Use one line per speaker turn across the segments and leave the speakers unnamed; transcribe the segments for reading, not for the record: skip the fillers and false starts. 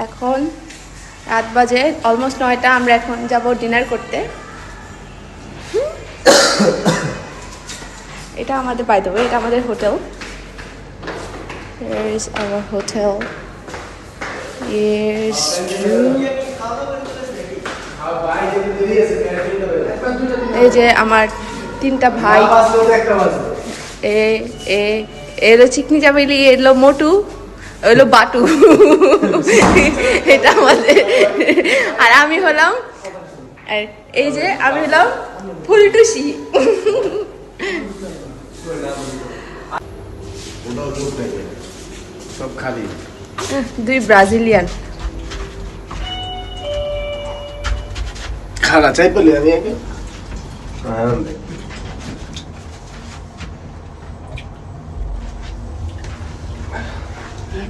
এখন রাত বাজে অলমোস্ট 9টা। আমরা এখন যাব ডিনার করতে। এটা আমাদের বাই দ্য ওয়ে, এটা আমাদের hotel. Here is our hotel. Here's room. এই যে আমার 3টা ভাই, এলো চিকনি চামেলি, এলো মোটু, এলো বাটু। এটা আমাদের। আর আমি হলাম, এই যে আমি হলাম ফুলটুসি।
সব খালি
2 ব্রাজিলিয়ান।
খালা চাই পেলে আমি আগে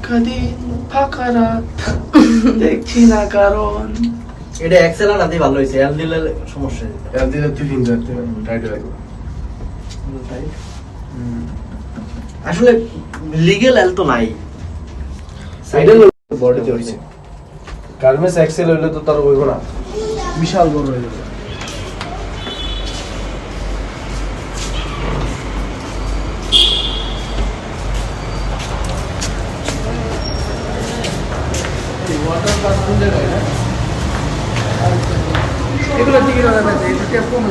একদিন ফাঁকা রাত দেখছি না কারণ
এটা এক্সেল আর আদি ভালো হয়েছে, এল দিলে সমস্যা নেই।
এর দিকে তুই ফিন যাচ্ছে টাইট হয়ে গেল।
আসলে লিগ্যাল এল তো নাই,
সাইডের বডিতে হইছে। গার্মেন্টস এক্সেল হইলে তো তার হইব না, বিশাল বড় হয়ে যাবে। এগুলো টিকিট হবে না, এটা কি কমে